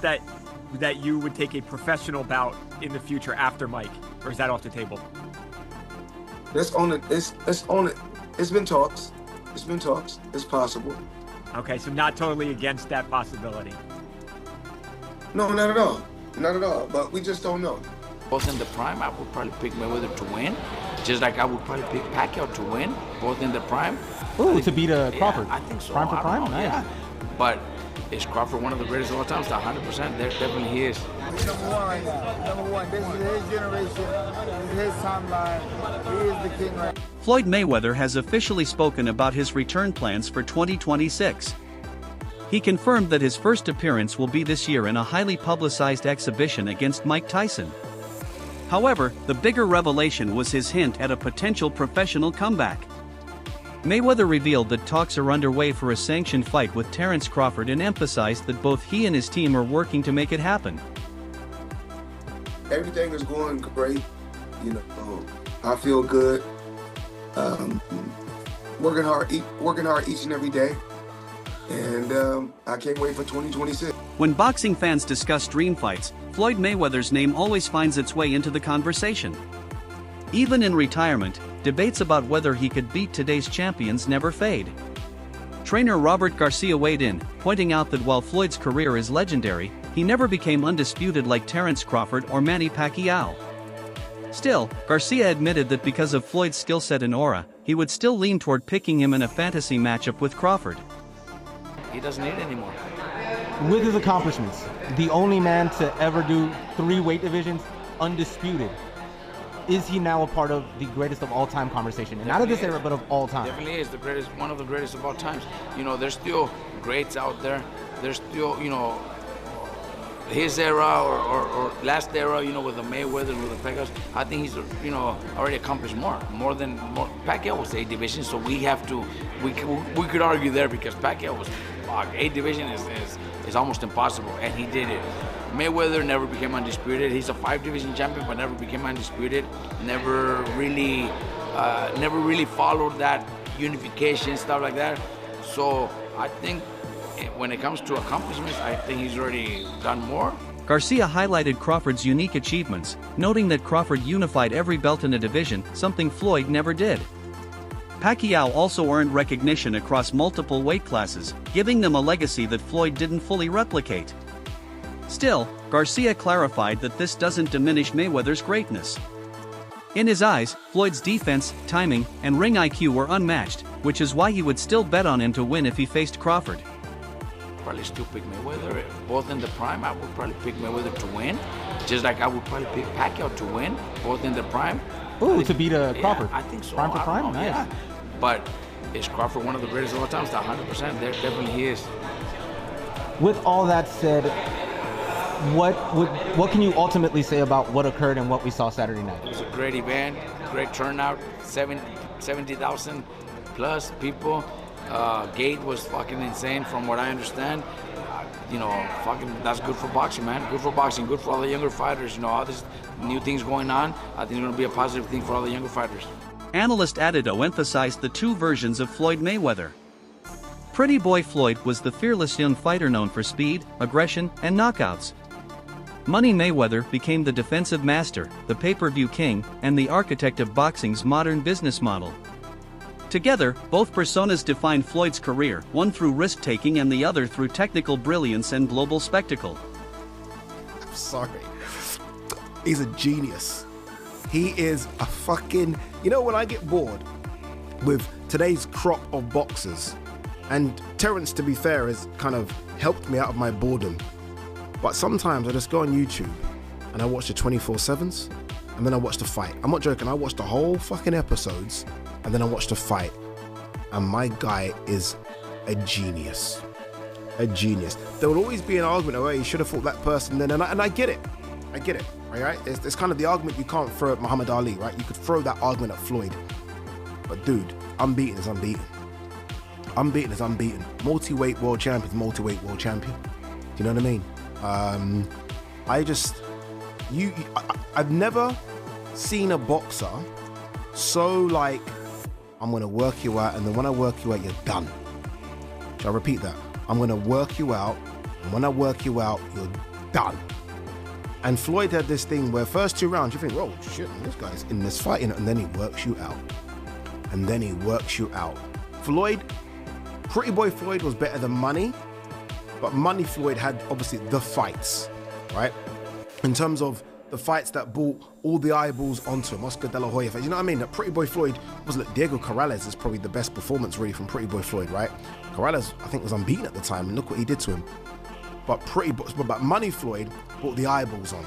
chance that you would take a professional bout in the future after Mike, or is that off the table? Let's own it. Let's own it. It's been talks. It's been talks. It's possible. Okay, so not totally against that possibility. No, not at all. Not at all. But we just don't know. Both in the prime, I would probably pick Mayweather to win, just like I would probably pick Pacquiao to win, both in the prime. Ooh, to beat Crawford. Yeah, I think so. Prime for prime? Nice. Yeah. But is Crawford one of the greatest of all time? 100%. There definitely he is. He's number one right now. Number one. This is his generation. This is his timeline. He is the king right now. Floyd Mayweather has officially spoken about his return plans for 2026. He confirmed that his first appearance will be this year in a highly publicized exhibition against Mike Tyson. However, the bigger revelation was his hint at a potential professional comeback. Mayweather revealed that talks are underway for a sanctioned fight with Terence Crawford and emphasized that both he and his team are working to make it happen. Everything is going great. You know, I feel good. Working hard each and every day. And I can't wait for 2026. When boxing fans discuss dream fights, Floyd Mayweather's name always finds its way into the conversation. Even in retirement, debates about whether he could beat today's champions never fade. Trainer Robert Garcia weighed in, pointing out that while Floyd's career is legendary, he never became undisputed like Terence Crawford or Manny Pacquiao. Still, Garcia admitted that because of Floyd's skill set and aura, he would still lean toward picking him in a fantasy matchup with Crawford. He doesn't need it anymore. With his accomplishments, the only man to ever do 3 weight divisions undisputed, is he now a part of the greatest of all time conversation? And not of this era, but of all time. Definitely is the greatest, one of the greatest of all times. You know, there's still greats out there. There's still, you know, his era or last era, you know, with the Mayweather, with the Pacquiao. I think he's, you know, already accomplished more than Pacquiao was 8 divisions. So we have to, we could argue there because Pacquiao was 8 division is almost impossible, and he did it. Mayweather never became undisputed. He's a 5 division champion, but never became undisputed. Never really followed that unification, stuff like that. So I think when it comes to accomplishments, I think he's already done more. Garcia highlighted Crawford's unique achievements, noting that Crawford unified every belt in a division, something Floyd never did. Pacquiao also earned recognition across multiple weight classes, giving them a legacy that Floyd didn't fully replicate. Still, Garcia clarified that this doesn't diminish Mayweather's greatness. In his eyes, Floyd's defense, timing, and ring IQ were unmatched, which is why he would still bet on him to win if he faced Crawford. Probably still pick Mayweather. Both in the prime, I would probably pick Mayweather to win, just like I would probably pick Pacquiao to win, both in the prime. Ooh, to beat Crawford. Yeah, I think so. Prime for prime? Nice. Yeah. But is Crawford one of the greatest of all time? 100%. There definitely he is. With all that said, what can you ultimately say about what occurred and what we saw Saturday night? It was a great event, great turnout, 70,000 plus people. Gate was fucking insane from what I understand. You know, fucking that's good for boxing, man. Good for boxing, good for all the younger fighters. You know, all these new things going on. I think it's going to be a positive thing for all the younger fighters. Analyst Adito emphasized the 2 versions of Floyd Mayweather. Pretty Boy Floyd was the fearless young fighter known for speed, aggression, and knockouts. Money Mayweather became the defensive master, the pay-per-view king, and the architect of boxing's modern business model. Together, both personas defined Floyd's career, one through risk-taking and the other through technical brilliance and global spectacle. I'm sorry. He's a genius. He is a fucking... You know, when I get bored with today's crop of boxers, and Terence, to be fair, has kind of helped me out of my boredom, but sometimes I just go on YouTube and I watch the 24/7s and then I watch the fight. I'm not joking, I watch the whole fucking episodes and then I watch the fight. And my guy is a genius. A genius. There will always be an argument, oh, you should have fought that person then, and I get it. I get it, right? It's kind of the argument you can't throw at Muhammad Ali, right? You could throw that argument at Floyd. But dude, unbeaten is unbeaten. Unbeaten is unbeaten. Multi-weight world champion is multi-weight world champion. Do you know what I mean? I've never seen a boxer so like, I'm gonna work you out, and then when I work you out, you're done. Shall I repeat that? I'm gonna work you out, And when I work you out, you're done. And Floyd had this thing where first 2 rounds, you think, oh shit, this guy's in this fight, and then he works you out. And then he works you out. Floyd, Pretty Boy Floyd was better than Money, but Money Floyd had obviously the fights, right? In terms of the fights that brought all the eyeballs onto him, Oscar De La Hoya fight, you know what I mean? That Pretty Boy Floyd was like, Diego Corrales is probably the best performance really from Pretty Boy Floyd, right? Corrales, I think, was unbeaten at the time, and look what he did to him. But Money Floyd brought the eyeballs on.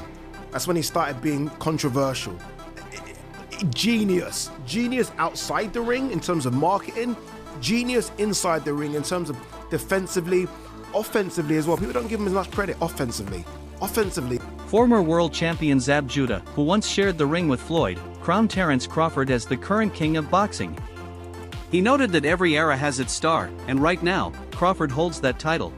That's when he started being controversial. Genius outside the ring in terms of marketing, genius inside the ring in terms of defensively, offensively as well. People don't give him as much credit offensively. Former world champion Zab Judah, who once shared the ring with Floyd, crowned Terence Crawford as the current king of boxing. He noted that every era has its star, and right now, Crawford holds that title.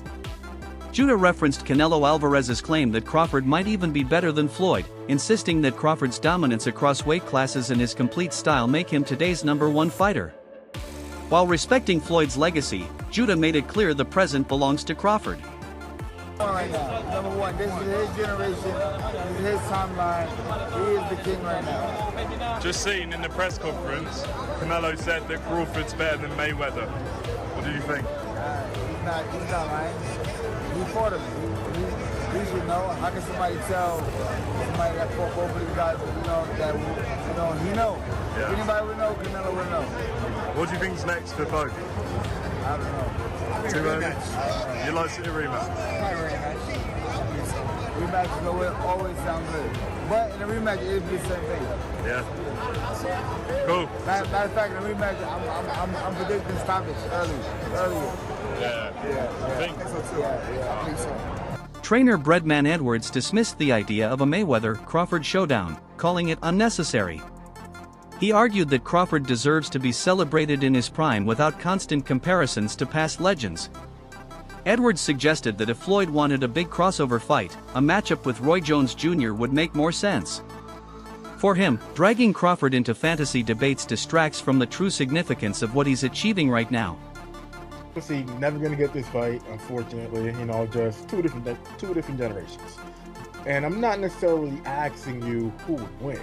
Judah referenced Canelo Alvarez's claim that Crawford might even be better than Floyd, insisting that Crawford's dominance across weight classes and his complete style make him today's #1 fighter. While respecting Floyd's legacy, Judah made it clear the present belongs to Crawford. Right now, #1, this is his generation, this is his timeline, he is the king right now. Just seen in the press conference, Canelo said that Crawford's better than Mayweather. What do you think? He's not lying. He fought him. He should know. How can somebody tell somebody that fought both of these guys, that he know? Yeah. If anybody would know, Canelo would know. What do you think's next for both? I don't know. Too early? You'd like to see a rematch? Not a rematch. Rematches always sound good. But in a rematch, it'd be the same thing. Yeah. Cool. Matter of fact, in a rematch, I'm predicting stoppage earlier. Yeah. I think so too. Yeah, I think so. Trainer Breadman Edwards dismissed the idea of a Mayweather-Crawford showdown, calling it unnecessary. He argued that Crawford deserves to be celebrated in his prime without constant comparisons to past legends. Edwards suggested that if Floyd wanted a big crossover fight, a matchup with Roy Jones Jr. would make more sense. For him, dragging Crawford into fantasy debates distracts from the true significance of what he's achieving right now. Obviously, never gonna get this fight, unfortunately. Just two different generations. And I'm not necessarily asking you who would win.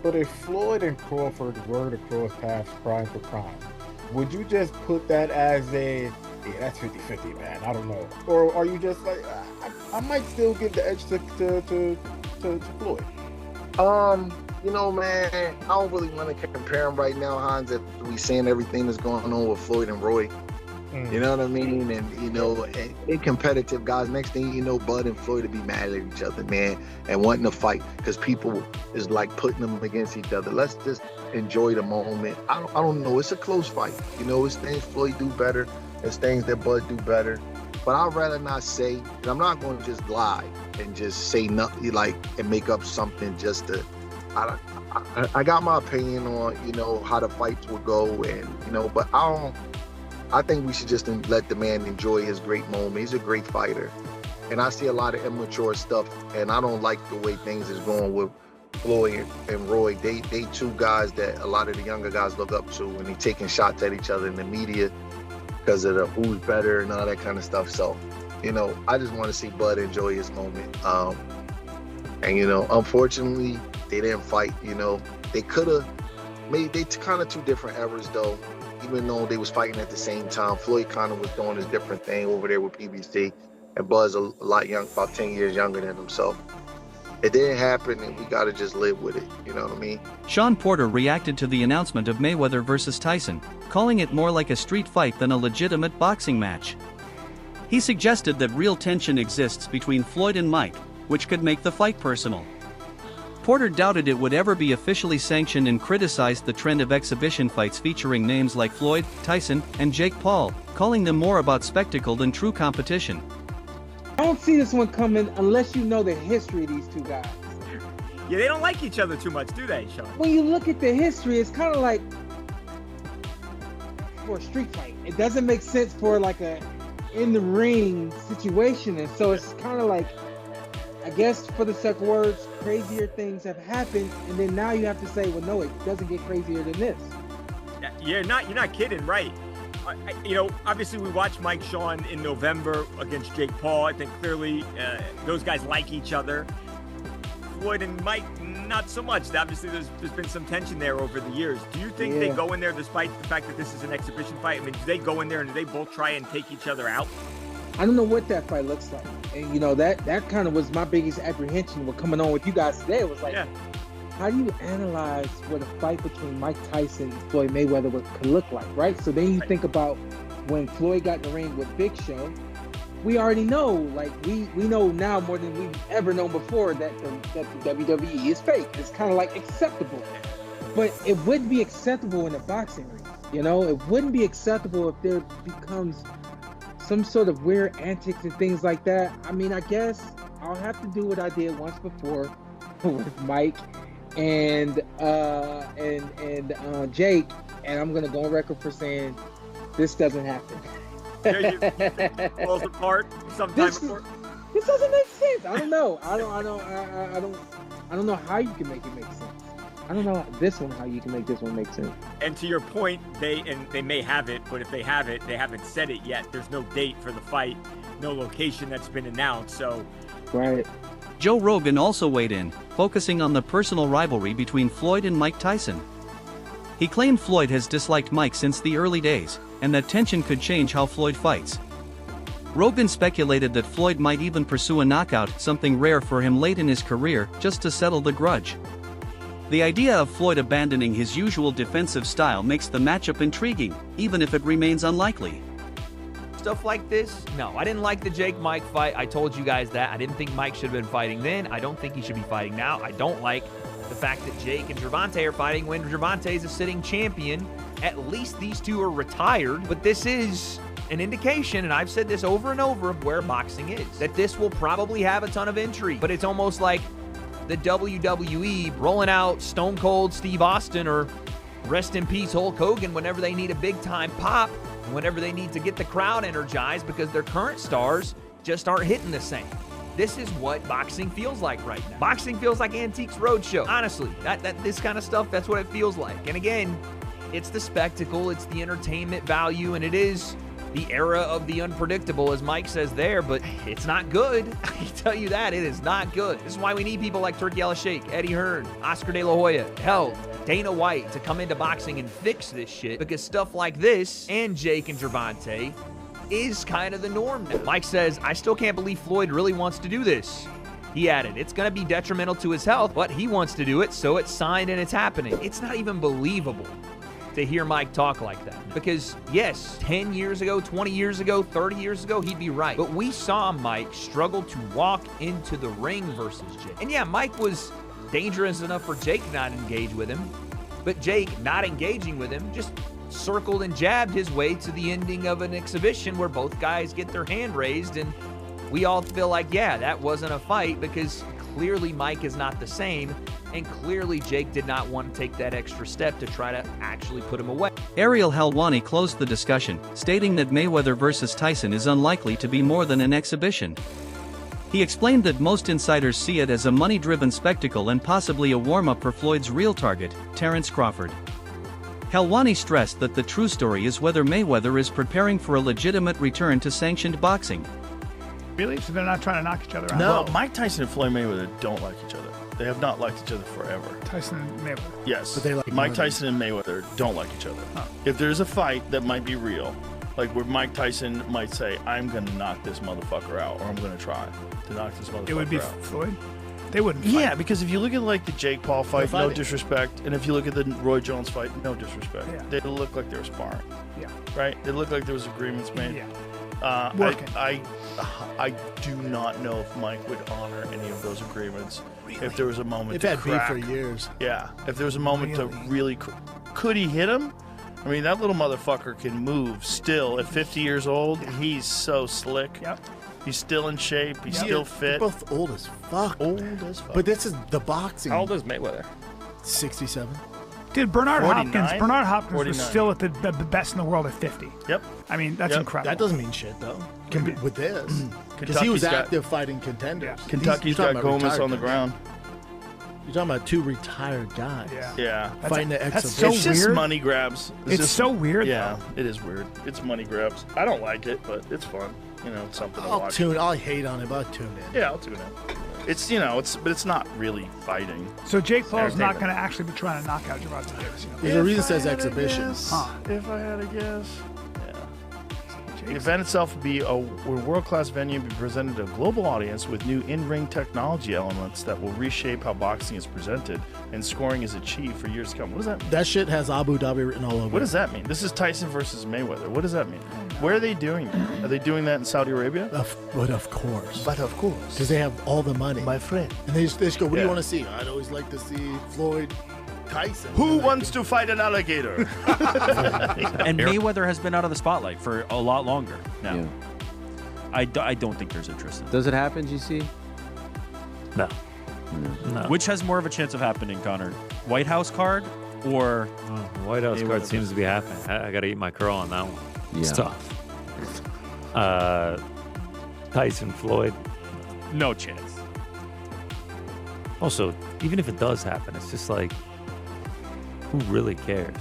But if Floyd and Crawford were to cross paths prime for prime, would you just put that as yeah, that's 50-50, man, I don't know. Or are you just like, I might still give the edge to Floyd? Man, I don't really want to compare them right now, Hans, if we seeing everything that's going on with Floyd and Roy. You know what I mean? And, they competitive guys. Next thing you know, Bud and Floyd will be mad at each other, man, and wanting to fight because people is like putting them against each other. Let's just enjoy the moment. I don't know. It's a close fight. It's things Floyd do better. It's things that Bud do better. But I'd rather not say, and I'm not going to just lie and just say nothing, and make up something just to, I got my opinion on, how the fights will go, and, but I think we should just let the man enjoy his great moment. He's a great fighter. And I see a lot of immature stuff, and I don't like the way things is going with Floyd and Roy. They two guys that a lot of the younger guys look up to, and they taking shots at each other in the media because of the who's better and all that kind of stuff. So, I just want to see Bud enjoy his moment. Unfortunately, they didn't fight. They could have made, they kind of two different eras though. Even though they was fighting at the same time, Floyd kind of was doing his different thing over there with PBC, and Bud's a lot young, about 10 years younger than himself. It didn't happen, and we got to just live with it, you know what I mean? Sean Porter reacted to the announcement of Mayweather versus Tyson, calling it more like a street fight than a legitimate boxing match. He suggested that real tension exists between Floyd and Mike, which could make the fight personal. Porter doubted it would ever be officially sanctioned and criticized the trend of exhibition fights featuring names like Floyd, Tyson, and Jake Paul, calling them more about spectacle than true competition. I don't see this one coming unless you know the history of these two guys. Yeah, they don't like each other too much, do they, Sean? When you look at the history, it's kind of like for a street fight. It doesn't make sense for like a in-the-ring situation, and so it's kind of like, I guess for the sake of words, crazier things have happened, and then now you have to say, well, no, it doesn't get crazier than this. Yeah, you're not kidding, right? You know, obviously we watched Mike Sean in November against Jake Paul. I think clearly those guys like each other. Floyd and Mike, not so much. Obviously there's been some tension there over the years. Do you think they go in there, despite the fact that this is an exhibition fight? I mean, do they go in there and do they both try and take each other out? I don't know what that fight looks like. And, you know, that kind of was my biggest apprehension with coming on with you guys today. It was like, how do you analyze what a fight between Mike Tyson and Floyd Mayweather could look like, right? So then you think about when Floyd got in the ring with Big Show, we already know, like, we know now more than we've ever known before that the WWE is fake. It's kind of like acceptable. But it wouldn't be acceptable in a boxing ring, you know? It wouldn't be acceptable if there becomes some sort of weird antics and things like that. I mean, I guess I'll have to do what I did once before with Mike and Jake, and I'm gonna go on record for saying this doesn't happen. You falls apart sometime before. This doesn't make sense. I don't know. I don't know how you can make it make sense. I don't know how you can make this one make sense. And to your point, they may have it, but if they have it, they haven't said it yet. There's no date for the fight, no location that's been announced. So, right. Joe Rogan also weighed in, focusing on the personal rivalry between Floyd and Mike Tyson. He claimed Floyd has disliked Mike since the early days, and that tension could change how Floyd fights. Rogan speculated that Floyd might even pursue a knockout, something rare for him late in his career, just to settle the grudge. The idea of Floyd abandoning his usual defensive style makes the matchup intriguing, even if it remains unlikely. Stuff like this, no, I didn't like the Jake-Mike fight. I told you guys that. I didn't think Mike should have been fighting then. I don't think he should be fighting now. I don't like the fact that Jake and Gervonta are fighting when Gervonta's a sitting champion. At least these two are retired, but this is an indication, and I've said this over and over, of where boxing is. That this will probably have a ton of intrigue, but it's almost like the WWE rolling out Stone Cold Steve Austin or rest in peace Hulk Hogan whenever they need a big time pop, and whenever they need to get the crowd energized because their current stars just aren't hitting the same. This is what boxing feels like right now. Boxing feels like Antiques Roadshow. Honestly, this kind of stuff, that's what it feels like. And again, it's the spectacle, it's the entertainment value, and it is the era of the unpredictable, as Mike says there, but it's not good. I can tell you that, it is not good. This is why we need people like Turkey Al Sheikh, Eddie Hearn, Oscar De La Hoya, hell, Dana White to come into boxing and fix this shit, because stuff like this, and Jake and Gervonta, is kind of the norm now. Mike says, I still can't believe Floyd really wants to do this. He added, it's going to be detrimental to his health, but he wants to do it, so it's signed and it's happening. It's not even believable to hear Mike talk like that. Because, yes, 10 years ago, 20 years ago, 30 years ago, he'd be right. But we saw Mike struggle to walk into the ring versus Jake. And yeah, Mike was dangerous enough for Jake not to engage with him, but Jake not engaging with him just circled and jabbed his way to the ending of an exhibition where both guys get their hand raised, and we all feel like, yeah, that wasn't a fight, because clearly Mike is not the same, and clearly Jake did not want to take that extra step to try to actually put him away. Ariel Helwani closed the discussion, stating that Mayweather vs. Tyson is unlikely to be more than an exhibition. He explained that most insiders see it as a money-driven spectacle and possibly a warm-up for Floyd's real target, Terence Crawford. Helwani stressed that the true story is whether Mayweather is preparing for a legitimate return to sanctioned boxing. Really? So they're not trying to knock each other out? No, Mike Tyson and Floyd Mayweather don't like each other. They have not liked each other forever. Tyson and Mayweather? Yes. But they like Mike Tyson and Mayweather don't like each other. Huh. If there's a fight that might be real, like where Mike Tyson might say, I'm going to knock this motherfucker out, or I'm going to try to knock this motherfucker out. It would be Floyd? They wouldn't fight. Yeah, because if you look at like the Jake Paul fight, no disrespect, and if you look at the Roy Jones fight, no disrespect. Yeah. They look like they were sparring. Yeah. Right? They look like there was agreements made. Yeah. I do not know if Mike would honor any of those agreements. Really? If there was a moment They've to had crack. beef for years. Yeah. If there was a moment to really... Could he hit him? I mean, that little motherfucker can move still. At 50 years old, he's so slick. Yep. He's still in shape. He's still fit. They're both old as fuck. Old as fuck. But this is the boxing. How old is Mayweather? 67. Dude, Bernard 49? Hopkins was 49. still at the best in the world at 50. Yep. I mean, that's incredible. That doesn't mean shit, though. With this. Because he Kentucky's was got- active fighting contenders. Kentucky's He's talking got about Gomez retired on the guys. ground. You're talking about two retired guys. Yeah. Fighting the that's exhibition. so It's just weird. money grabs. It's so weird, Yeah, it is weird. It's money grabs. I don't like it, but it's fun. You know, it's something to watch. I'll hate on it, but I'll tune in. Yeah, I'll tune in. It's but it's not really fighting. So Jake Paul's not Entertainment. going to actually be trying to knock out Gervonta Davis. There's a reason it says exhibition. If I had a guess. The event itself will be a world-class venue and be presented to a global audience with new in-ring technology elements that will reshape how boxing is presented and scoring is achieved for years to come. What does that mean? That shit has Abu Dhabi written all over What it. does that mean? This is Tyson versus Mayweather. What does that mean? Where are they doing that? Are they doing that in Saudi Arabia? But of course. But of course. Because they have all the money. My friend. And they just go, what do Yeah. you want to see? I'd always like to see Floyd Tyson. Who wants to fight an alligator? And Mayweather has been out of the spotlight for a lot longer now. Yeah. I don't think there's interest in it. Does it happen, GC? No. Which has more of a chance of happening, Connor? White House card or White House Mayweather card seems to be happening. I got to eat my crow on that one. It's Yeah. tough. Tyson Floyd. No chance. Also, even if it does happen, it's just like, who really cares?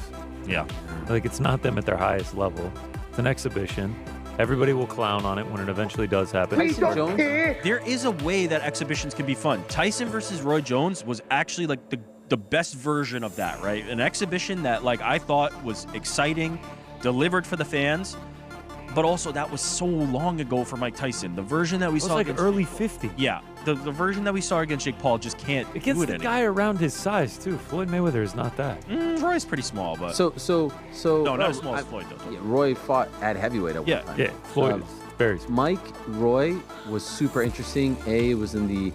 Yeah. Like, it's not them at their highest level. It's an exhibition. Everybody will clown on it when it eventually does happen. There is a way that exhibitions can be fun. Tyson versus Roy Jones was actually like the best version of that, right? An exhibition that like I thought was exciting, delivered for the fans, but also that was so long ago for Mike Tyson. The version that we It was saw like against, early 50s. Yeah, the version that we saw against Jake Paul just can't Against do it the anymore. guy around his size, too. Floyd Mayweather is not that. Roy's pretty small, but So no, not as small as Floyd though. Yeah, Roy fought at heavyweight at Yeah. one time. Yeah, Floyd is very small. Mike Roy was super interesting. It was in the,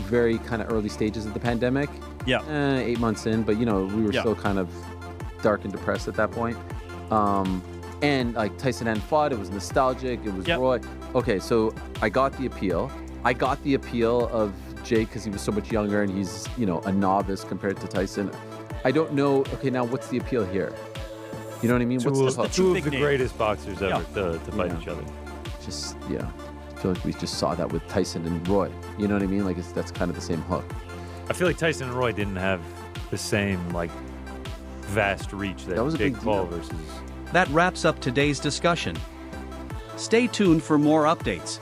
very kind of early stages of the pandemic. Yeah. 8 months in, but we were Yeah. still kind of dark and depressed at that point. And like Tyson hadn't fought, it was nostalgic. It was Roy. Okay, so I got the appeal. I got the appeal of Jake because he was so much younger and he's a novice compared to Tyson. I don't know. Okay, now what's the appeal here? You know what I mean? What's the hook? Two of the greatest boxers ever to fight each other. Just I feel like we just saw that with Tyson and Roy. You know what I mean? Like that's kind of the same hook. I feel like Tyson and Roy didn't have the same vast reach that was a Jake big Paul deal. versus. That wraps up today's discussion. Stay tuned for more updates.